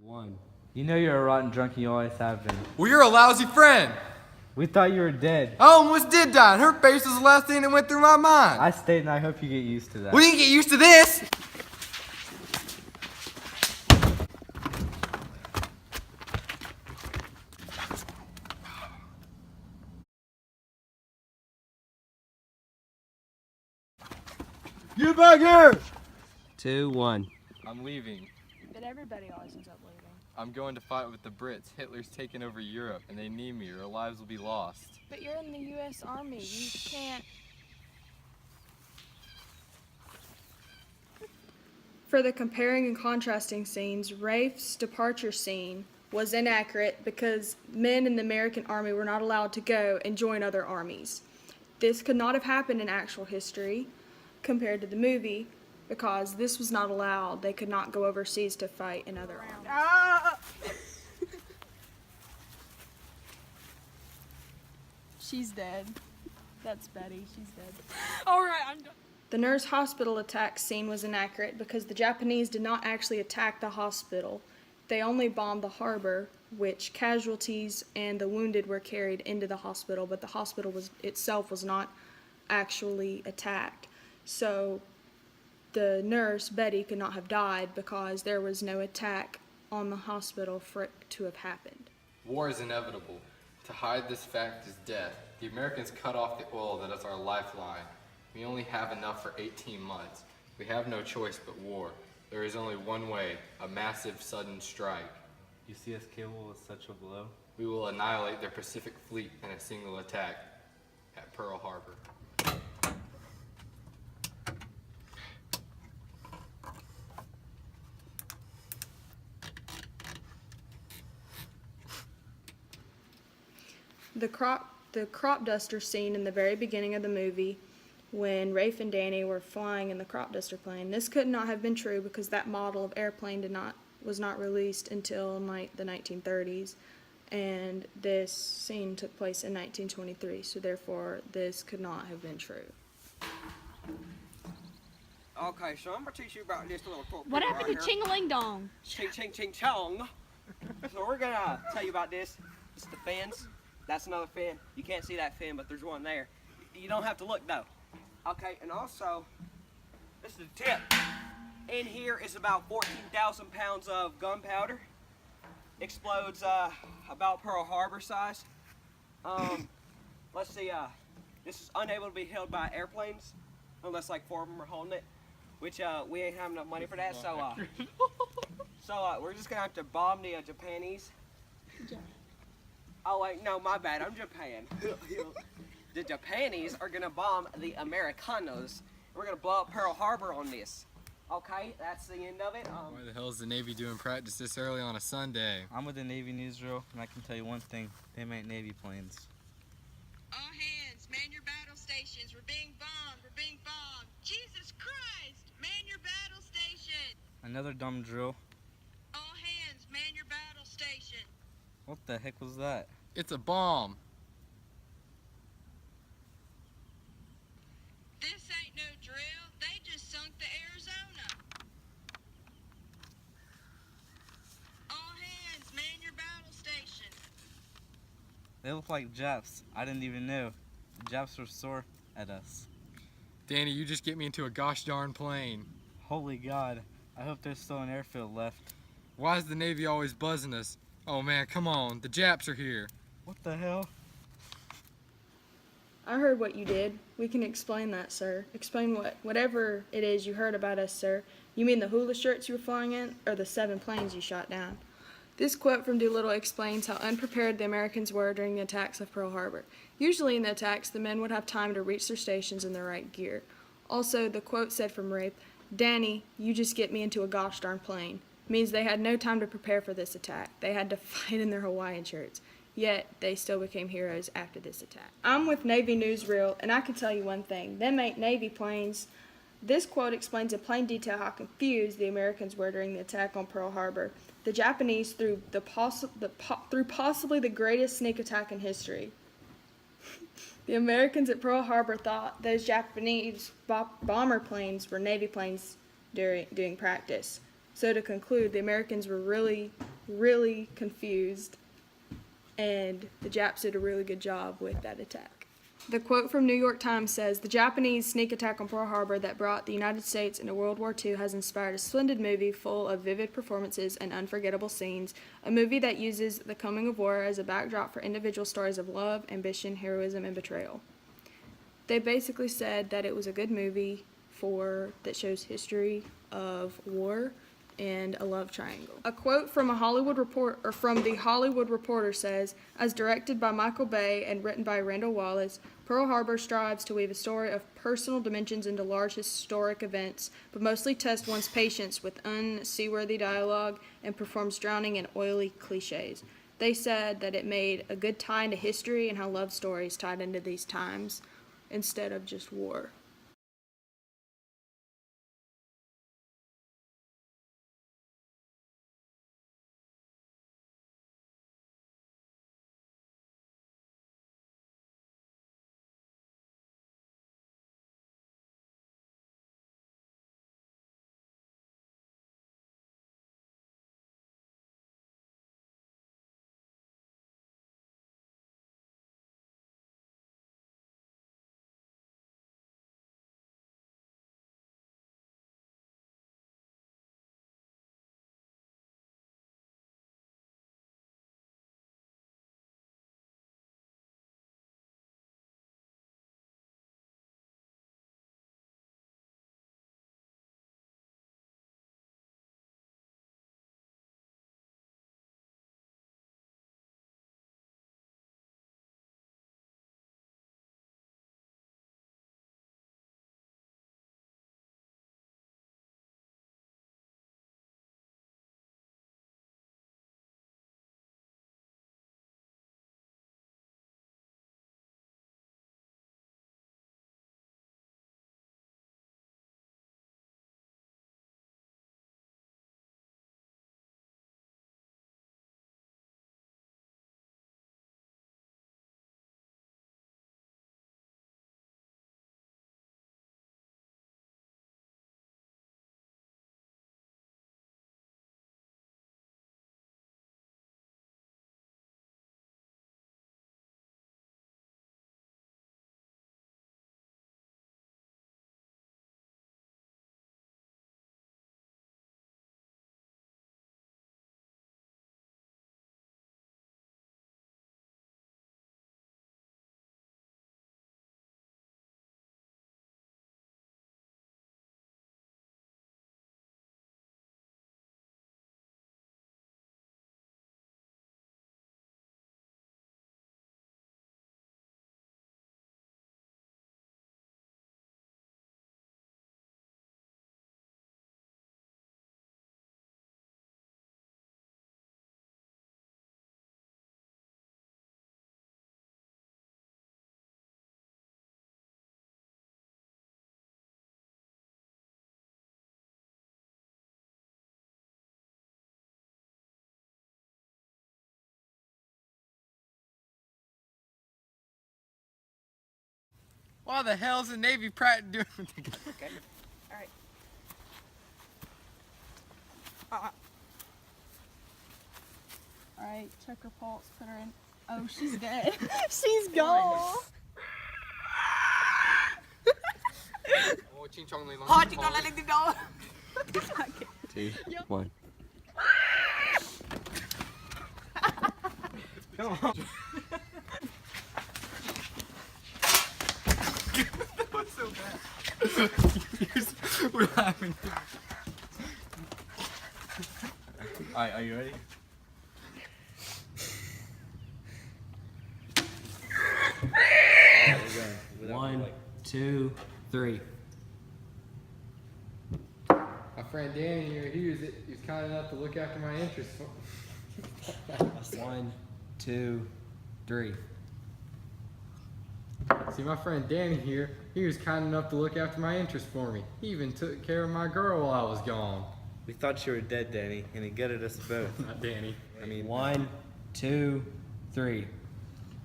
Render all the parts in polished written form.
1. You know you're a rotten drunk and you always have been. Well, you're a lousy friend. We thought you were dead. I almost did die, and her face was the last thing that went through my mind. I stayed and I hope you get used to that. We didn't get used to this. Get back here! 2, 1. I'm leaving. But everybody always ends up leaving. I'm going to fight with the Brits. Hitler's taken over Europe, and they need me or our lives will be lost. But you're in the U.S. Army. You can't. For the comparing and contrasting scenes, Rafe's departure scene was inaccurate because men in the American Army were not allowed to go and join other armies. This could not have happened in actual history compared to the movie because this was not allowed. They could not go overseas to fight in other armies. She's dead. That's Betty. She's dead. All right, I'm done. The nurse hospital attack scene was inaccurate because the Japanese did not actually attack the hospital. They only bombed the harbor, which casualties and the wounded were carried into the hospital, but the hospital itself was not actually attacked. So the nurse, Betty, could not have died because there was no attack on the hospital for it to have happened. War is inevitable. To hide this fact is death. The Americans cut off the oil that is our lifeline. We only have enough for 18 months. We have no choice but war. There is only one way, a massive sudden strike. You see us capable of such a blow? We will annihilate their Pacific fleet in a single attack at Pearl Harbor. The crop duster scene in the very beginning of the movie when Rafe and Danny were flying in the crop duster plane. This could not have been true because that model of airplane was not released until the 1930s, and this scene took place in 1923, so therefore this could not have been true. Okay, so I'm gonna teach you about this little torpedo What happened right to here. Ching-a-ling Dong? Ching ching ching chong. So we're gonna tell you about this. It's the fins. That's another fin. You can't see that fin, but there's one there. You don't have to look though. Okay, and also, this is the tip. In here is about 14,000 pounds of gunpowder. Explodes about Pearl Harbor size. Let's see, this is unable to be held by airplanes unless like 4 of them are holding it, which we ain't have enough money for that, so we're just gonna have to bomb the Japanese. Oh wait, no, my bad, I'm Japan. The Japanese are gonna bomb the Americanos. We're gonna blow up Pearl Harbor on this. Okay, that's the end of it. Why the hell is the Navy doing practice this early on a Sunday? I'm with the Navy newsreel, and I can tell you one thing. They make Navy planes. All hands, man your battle stations. We're being bombed. We're being bombed. Jesus Christ! Man your battle station. Another dumb drill. All hands, man your battle station. What the heck was that? It's a bomb. This ain't no drill. They just sunk the Arizona. All hands, man your battle station. They look like Japs. I didn't even know. The Japs were sore at us. Danny, you just get me into a gosh darn plane. Holy God. I hope there's still an airfield left. Why is the Navy always buzzing us? Oh man, come on. The Japs are here. What the hell? I heard what you did. We can explain that, sir. Explain whatever it is you heard about us, sir. You mean the hula shirts you were flying in, or the 7 planes you shot down? This quote from Doolittle explains how unprepared the Americans were during the attacks of Pearl Harbor. Usually in the attacks, the men would have time to reach their stations in the right gear. Also, the quote said from Rafe, "Danny, you just get me into a gosh darn plane," means they had no time to prepare for this attack. They had to fight in their Hawaiian shirts. Yet, they still became heroes after this attack. I'm with Navy Newsreel, and I can tell you one thing. Them ain't Navy planes. This quote explains in plain detail how confused the Americans were during the attack on Pearl Harbor. The Japanese, through possibly the greatest sneak attack in history. The Americans at Pearl Harbor thought those Japanese bomber planes were Navy planes doing practice. So to conclude, the Americans were really really confused, and the Japs did a really good job with that attack. The quote from New York Times says, "The Japanese sneak attack on Pearl Harbor that brought the United States into World War II has inspired a splendid movie full of vivid performances and unforgettable scenes, a movie that uses the coming of war as a backdrop for individual stories of love, ambition, heroism, and betrayal." They basically said that it was a good movie that shows history of war and a love triangle. A quote from the Hollywood Reporter says, "As directed by Michael Bay and written by Randall Wallis, Pearl Harbor strives to weave a story of personal dimensions into large historic events, but mostly tests one's patience with unseaworthy dialogue and performs drowning in oily cliches." They said that it made a good tie into history and how love stories tied into these times instead of just war. Why the hell's the Navy doing? Okay. All right. Alright, check her pulse, put her in. Oh, she's dead. She's gone. Two, one. Come on. That was so bad. We're laughing. Alright, are you ready? One, two, three. My friend Danny here, he was kind enough to look after my interests. One, two, three. See, my friend Danny here, he was kind enough to look after my interests for me. He even took care of my girl while I was gone. We thought you were dead, Danny, and he gutted us both. Not Danny. I mean, One, two, three.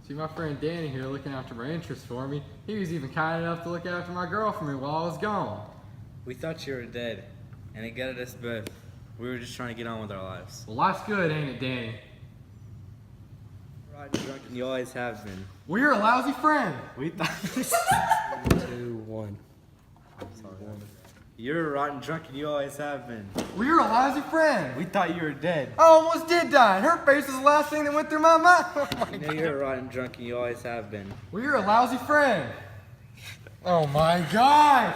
See, my friend Danny here looking after my interests for me. He was even kind enough to look after my girl for me while I was gone. we thought you were dead, and he gutted us both. We were just trying to get on with our lives. Well, life's good, ain't it, Danny? Rotten drunk and you always have been. Well, you're a lousy friend. We thought 2, 1. you're a rotten drunk and you always have been. Well, you're a lousy friend. We thought you were dead. I almost did die, and her face was the last thing that went through my mind. Oh my You know you're a rotten drunk and you always have been. Well, you're a lousy friend. Oh my God.